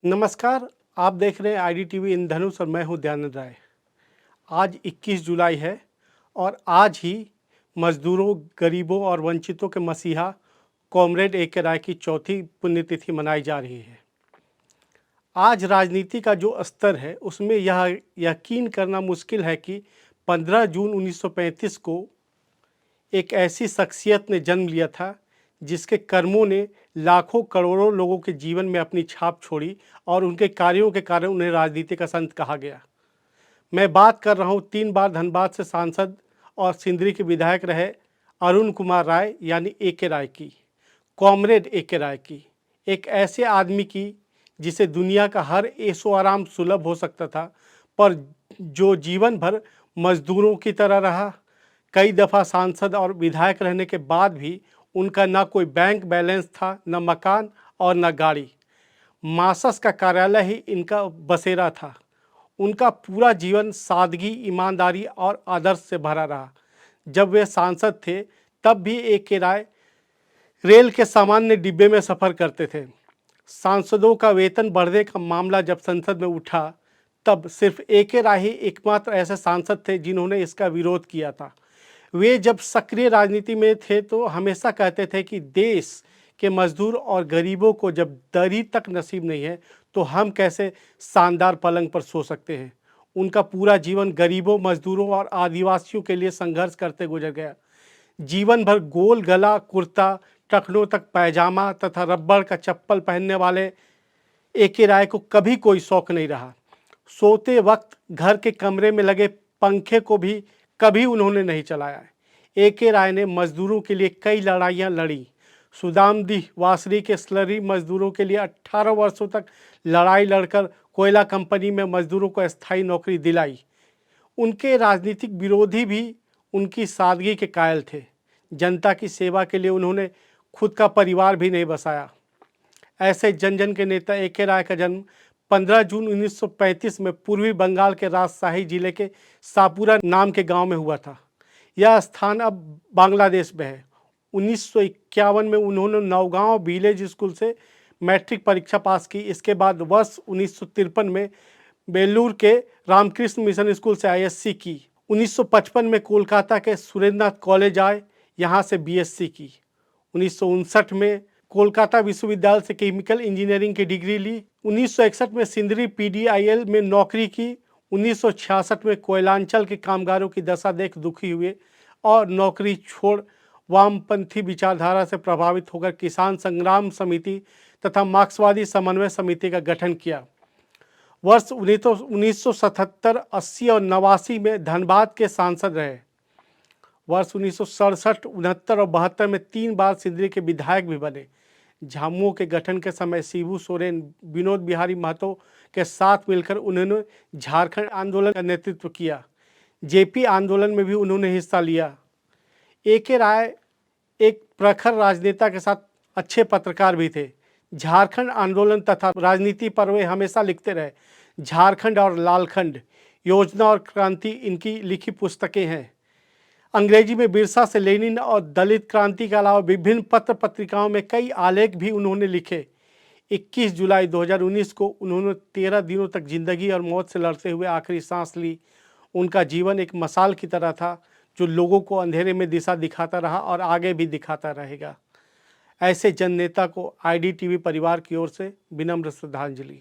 नमस्कार, आप देख रहे हैं आईडीटीवी इंद्रधनुष और मैं हूं दयानंद राय। आज 21 जुलाई है और आज ही मजदूरों, गरीबों और वंचितों के मसीहा कॉमरेड ए.के. राय की चौथी पुण्यतिथि मनाई जा रही है। आज राजनीति का जो स्तर है उसमें यह यकीन करना मुश्किल है कि 15 जून 1935 को एक ऐसी शख्सियत ने जन्म लिया था जिसके कर्मों ने लाखों करोड़ों लोगों के जीवन में अपनी छाप छोड़ी और उनके कार्यों के कारण उन्हें राजनीति का संत कहा गया। मैं बात कर रहा हूँ 3 बार धनबाद से सांसद और सिंदरी के विधायक रहे अरुण कुमार राय यानी ए.के. राय की, कॉमरेड ए.के. राय की। एक ऐसे आदमी की जिसे दुनिया का हर ऐशो आराम सुलभ हो सकता था, पर जो जीवन भर मजदूरों की तरह रहा। कई दफ़ा सांसद और विधायक रहने के बाद भी उनका ना कोई बैंक बैलेंस था, न मकान और न गाड़ी। मासस का कार्यालय ही इनका बसेरा था। उनका पूरा जीवन सादगी, ईमानदारी और आदर्श से भरा रहा। जब वे सांसद थे तब भी ए.के. राय रेल के सामान्य डिब्बे में सफ़र करते थे। सांसदों का वेतन बढ़ने का मामला जब संसद में उठा तब सिर्फ ए.के. राय ही एकमात्र ऐसे सांसद थे जिन्होंने इसका विरोध किया था। वे जब सक्रिय राजनीति में थे तो हमेशा कहते थे कि देश के मजदूर और गरीबों को जब दरी तक नसीब नहीं है तो हम कैसे शानदार पलंग पर सो सकते हैं। उनका पूरा जीवन गरीबों, मजदूरों और आदिवासियों के लिए संघर्ष करते गुजर गया। जीवन भर गोल गला कुर्ता, टखनों तक पैजामा तथा रबड़ का चप्पल पहनने वाले ए.के. राय को कभी कोई शौक नहीं रहा। सोते वक्त घर के कमरे में लगे पंखे को भी कभी उन्होंने नहीं चलाया। ए.के. राय ने मजदूरों के लिए कई लड़ाइयाँ लड़ी। सुदामदीह वासरी के स्लरी मजदूरों के लिए 18 वर्षों तक लड़ाई लड़कर कोयला कंपनी में मजदूरों को अस्थायी नौकरी दिलाई। उनके राजनीतिक विरोधी भी उनकी सादगी के कायल थे। जनता की सेवा के लिए उन्होंने खुद का परिवार भी नहीं बसाया। ऐसे जन जन के नेता ए.के. राय का जन्म 15 जून 1935 में पूर्वी बंगाल के राजशाही जिले के सापुरा नाम के गांव में हुआ था। यह स्थान अब बांग्लादेश में है। 1951 में उन्होंने नौगांव विलेज स्कूल से मैट्रिक परीक्षा पास की। इसके बाद वर्ष 1953 में बेलूर के रामकृष्ण मिशन स्कूल से आईएससी की। 1955 में कोलकाता के सुरेंद्रनाथ कॉलेज आए, यहाँ से बीएससी की। 1959 में कोलकाता विश्वविद्यालय से केमिकल इंजीनियरिंग की डिग्री ली। 1961 में सिंदरी पीडीआईएल में नौकरी की। 1966 में कोयलांचल के कामगारों की दशा देख दुखी हुए और नौकरी छोड़ वामपंथी विचारधारा से प्रभावित होकर किसान संग्राम समिति तथा मार्क्सवादी समन्वय समिति का गठन किया। वर्ष 1977, 80 और 89 में धनबाद के सांसद रहे। वर्ष 1967, 69 और 72 में 3 बार सिंदरी के विधायक भी बने। झामुमो के गठन के समय शिबू सोरेन, विनोद बिहारी महतो के साथ मिलकर उन्होंने झारखंड आंदोलन का नेतृत्व किया। जेपी आंदोलन में भी उन्होंने हिस्सा लिया। ए.के. राय एक प्रखर राजनेता के साथ अच्छे पत्रकार भी थे। झारखंड आंदोलन तथा राजनीति पर वे हमेशा लिखते रहे। झारखंड और लालखंड, योजना और क्रांति इनकी लिखी पुस्तकें हैं। अंग्रेजी में बिरसा से लेनिन और दलित क्रांति के अलावा विभिन्न पत्र पत्रिकाओं में कई आलेख भी उन्होंने लिखे। 21 जुलाई 2019 को उन्होंने 13 दिनों तक जिंदगी और मौत से लड़ते हुए आखिरी सांस ली। उनका जीवन एक मशाल की तरह था जो लोगों को अंधेरे में दिशा दिखाता रहा और आगे भी दिखाता रहेगा। ऐसे जन नेता को आईडीटीवी परिवार की ओर से विनम्र श्रद्धांजलि।